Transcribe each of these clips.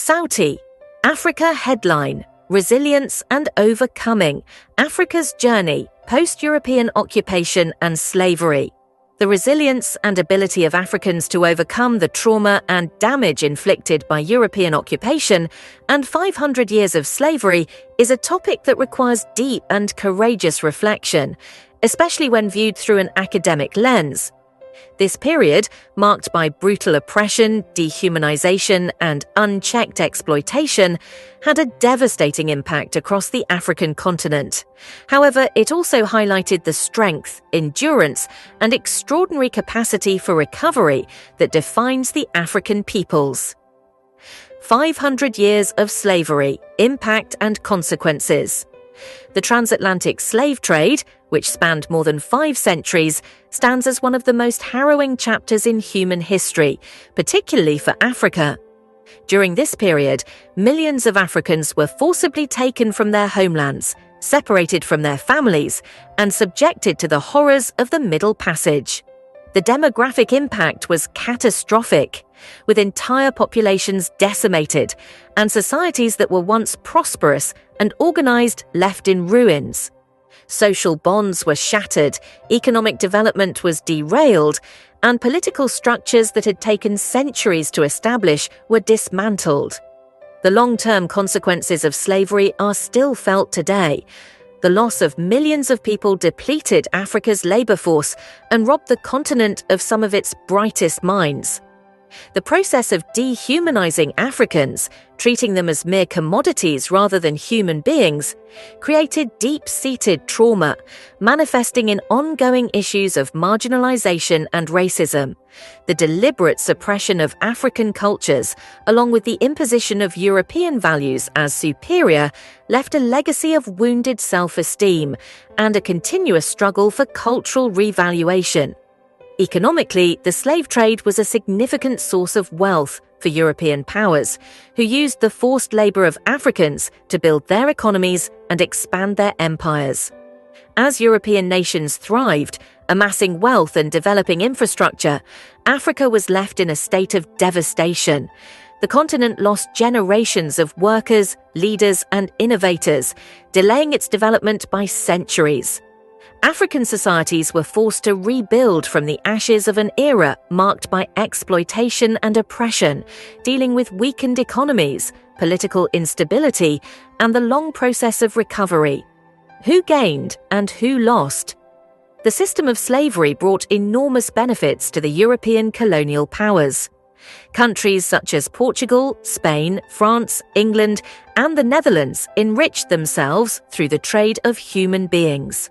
SAUTI, Africa Headline, Resilience and Overcoming, Africa's Journey, Post-European Occupation and Slavery. The resilience and ability of Africans to overcome the trauma and damage inflicted by European occupation and 500 years of slavery is a topic that requires deep and courageous reflection, especially when viewed through an academic lens. This period, marked by brutal oppression, dehumanization, and unchecked exploitation, had a devastating impact across the African continent. However, it also highlighted the strength, endurance, and extraordinary capacity for recovery that defines the African peoples. 500 years of slavery, impact and consequences. The transatlantic slave trade, which spanned more than 5 centuries, stands as one of the most harrowing chapters in human history, particularly for Africa. During this period, millions of Africans were forcibly taken from their homelands, separated from their families, and subjected to the horrors of the Middle Passage. The demographic impact was catastrophic, with entire populations decimated and societies that were once prosperous and organized left in ruins. Social bonds were shattered, economic development was derailed, and political structures that had taken centuries to establish were dismantled. The long-term consequences of slavery are still felt today. The loss of millions of people depleted Africa's labor force and robbed the continent of some of its brightest minds. The process of dehumanizing Africans, treating them as mere commodities rather than human beings, created deep-seated trauma, manifesting in ongoing issues of marginalization and racism. The deliberate suppression of African cultures, along with the imposition of European values as superior, left a legacy of wounded self-esteem and a continuous struggle for cultural revaluation. Economically, the slave trade was a significant source of wealth for European powers, who used the forced labor of Africans to build their economies and expand their empires. As European nations thrived, amassing wealth and developing infrastructure, Africa was left in a state of devastation. The continent lost generations of workers, leaders, and innovators, delaying its development by centuries. African societies were forced to rebuild from the ashes of an era marked by exploitation and oppression, dealing with weakened economies, political instability, and the long process of recovery. Who gained and who lost? The system of slavery brought enormous benefits to the European colonial powers. Countries such as Portugal, Spain, France, England, and the Netherlands enriched themselves through the trade of human beings.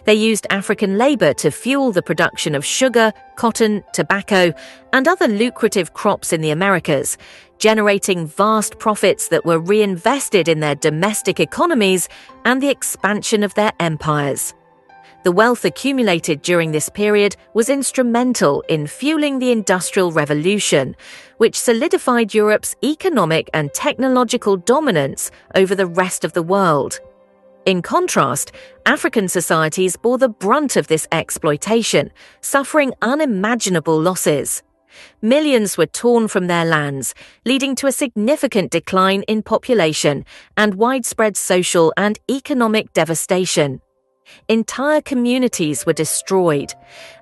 They used African labor to fuel the production of sugar, cotton, tobacco, and other lucrative crops in the Americas, generating vast profits that were reinvested in their domestic economies and the expansion of their empires. The wealth accumulated during this period was instrumental in fueling the Industrial Revolution, which solidified Europe's economic and technological dominance over the rest of the world. In contrast, African societies bore the brunt of this exploitation, suffering unimaginable losses. Millions were torn from their lands, leading to a significant decline in population and widespread social and economic devastation. Entire communities were destroyed,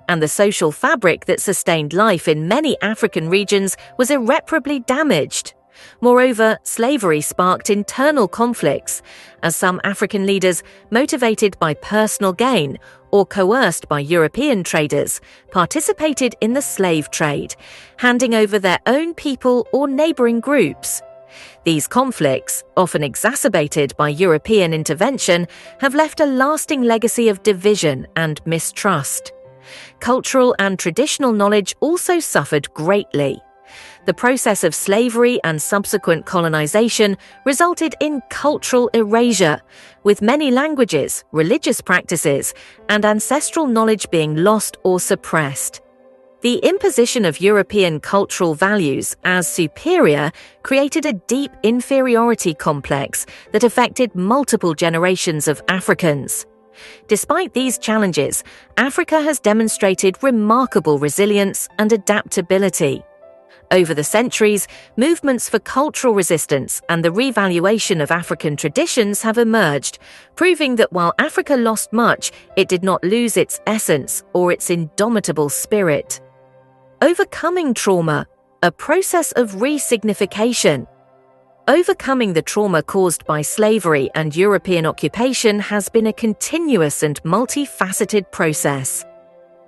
and the social fabric that sustained life in many African regions was irreparably damaged. Moreover, slavery sparked internal conflicts, as some African leaders, motivated by personal gain or coerced by European traders, participated in the slave trade, handing over their own people or neighboring groups. These conflicts, often exacerbated by European intervention, have left a lasting legacy of division and mistrust. Cultural and traditional knowledge also suffered greatly. The process of slavery and subsequent colonization resulted in cultural erasure, with many languages, religious practices, and ancestral knowledge being lost or suppressed. The imposition of European cultural values as superior created a deep inferiority complex that affected multiple generations of Africans. Despite these challenges, Africa has demonstrated remarkable resilience and adaptability. Over the centuries, movements for cultural resistance and the revaluation of African traditions have emerged, proving that while Africa lost much, it did not lose its essence or its indomitable spirit. Overcoming trauma, a process of re-signification. Overcoming the trauma caused by slavery and European occupation has been a continuous and multifaceted process.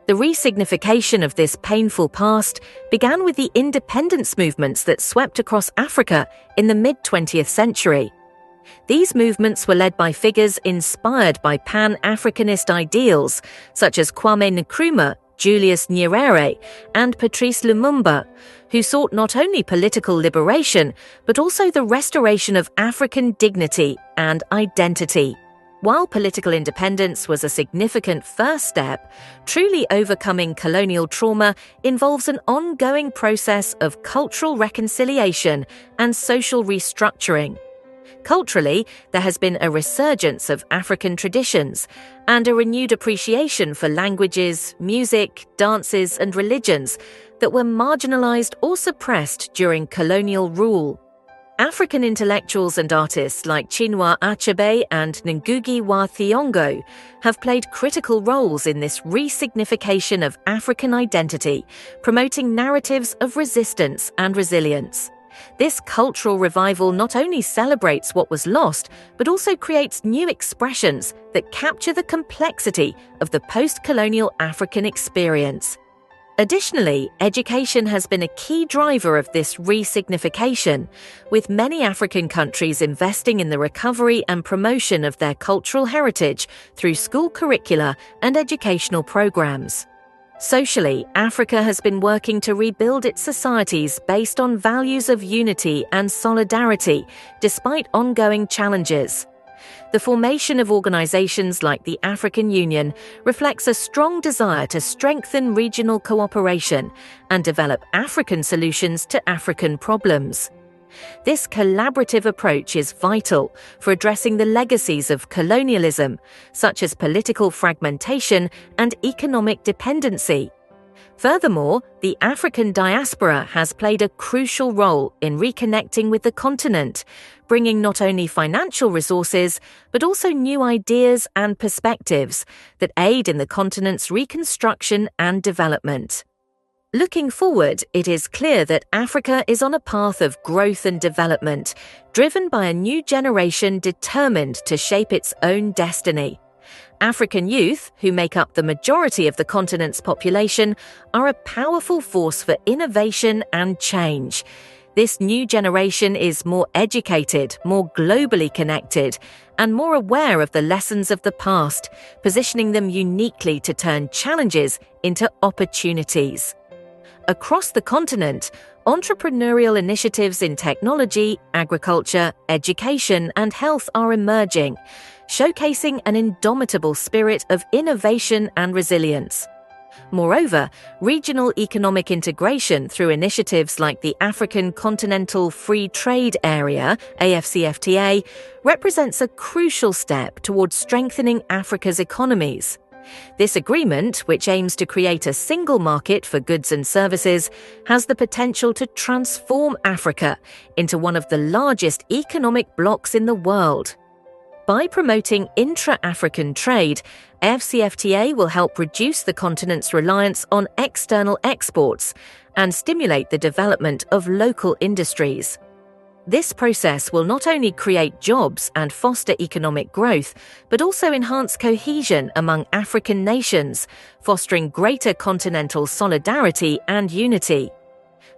The re-signification of this painful past began with the independence movements that swept across Africa in the mid-20th century. These movements were led by figures inspired by Pan-Africanist ideals such as Kwame Nkrumah, Julius Nyerere, and Patrice Lumumba, who sought not only political liberation but also the restoration of African dignity and identity. While political independence was a significant first step, truly overcoming colonial trauma involves an ongoing process of cultural reconciliation and social restructuring. Culturally, there has been a resurgence of African traditions and a renewed appreciation for languages, music, dances, and religions that were marginalized or suppressed during colonial rule. African intellectuals and artists like Chinua Achebe and Ngugi wa Thiong'o have played critical roles in this re-signification of African identity, promoting narratives of resistance and resilience. This cultural revival not only celebrates what was lost, but also creates new expressions that capture the complexity of the post-colonial African experience. Additionally, education has been a key driver of this re-signification, with many African countries investing in the recovery and promotion of their cultural heritage through school curricula and educational programs. Socially, Africa has been working to rebuild its societies based on values of unity and solidarity, despite ongoing challenges. The formation of organizations like the African Union reflects a strong desire to strengthen regional cooperation and develop African solutions to African problems. This collaborative approach is vital for addressing the legacies of colonialism, such as political fragmentation and economic dependency. Furthermore, the African diaspora has played a crucial role in reconnecting with the continent, bringing not only financial resources, but also new ideas and perspectives that aid in the continent's reconstruction and development. Looking forward, it is clear that Africa is on a path of growth and development, driven by a new generation determined to shape its own destiny. African youth, who make up the majority of the continent's population, are a powerful force for innovation and change. This new generation is more educated, more globally connected, and more aware of the lessons of the past, positioning them uniquely to turn challenges into opportunities. Across the continent, entrepreneurial initiatives in technology, agriculture, education, and health are emerging, showcasing an indomitable spirit of innovation and resilience. Moreover, regional economic integration through initiatives like the African Continental Free Trade Area, AfCFTA, represents a crucial step towards strengthening Africa's economies. This agreement, which aims to create a single market for goods and services, has the potential to transform Africa into one of the largest economic blocs in the world. By promoting intra-African trade, AfCFTA will help reduce the continent's reliance on external exports and stimulate the development of local industries. This process will not only create jobs and foster economic growth, but also enhance cohesion among African nations, fostering greater continental solidarity and unity.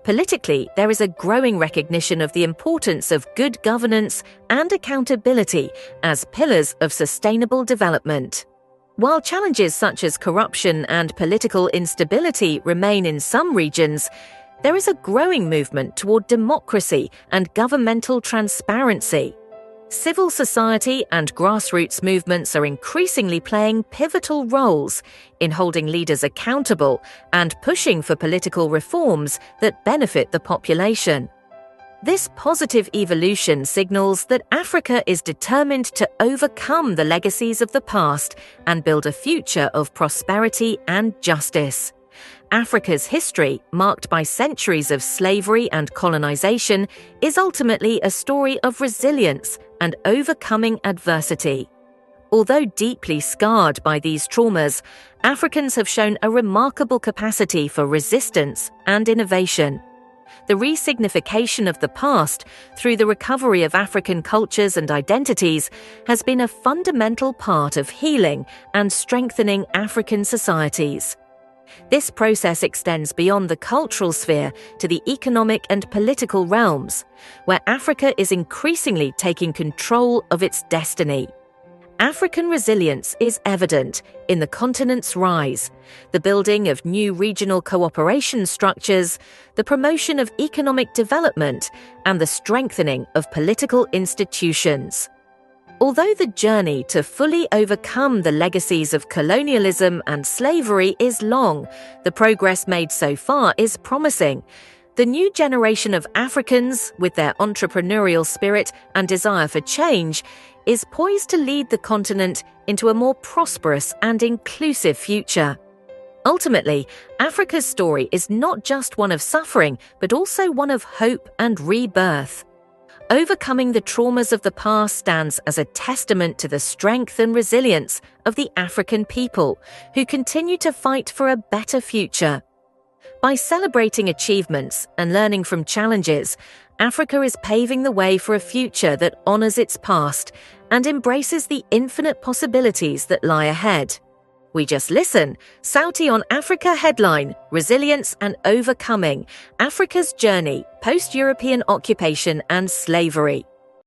Politically, there is a growing recognition of the importance of good governance and accountability as pillars of sustainable development. While challenges such as corruption and political instability remain in some regions, there is a growing movement toward democracy and governmental transparency. Civil society and grassroots movements are increasingly playing pivotal roles in holding leaders accountable and pushing for political reforms that benefit the population. This positive evolution signals that Africa is determined to overcome the legacies of the past and build a future of prosperity and justice. Africa's history, marked by centuries of slavery and colonization, is ultimately a story of resilience and overcoming adversity. Although deeply scarred by these traumas, Africans have shown a remarkable capacity for resistance and innovation. The resignification of the past through the recovery of African cultures and identities has been a fundamental part of healing and strengthening African societies. This process extends beyond the cultural sphere to the economic and political realms, where Africa is increasingly taking control of its destiny. African resilience is evident in the continent's rise, the building of new regional cooperation structures, the promotion of economic development, and the strengthening of political institutions. Although the journey to fully overcome the legacies of colonialism and slavery is long, the progress made so far is promising. The new generation of Africans, with their entrepreneurial spirit and desire for change, is poised to lead the continent into a more prosperous and inclusive future. Ultimately, Africa's story is not just one of suffering, but also one of hope and rebirth. Overcoming the traumas of the past stands as a testament to the strength and resilience of the African people, who continue to fight for a better future. By celebrating achievements and learning from challenges, Africa is paving the way for a future that honors its past and embraces the infinite possibilities that lie ahead. We just listen. SAUTI on Africa Headline: Resilience and Overcoming, Africa's Journey, Post-European Occupation and Slavery.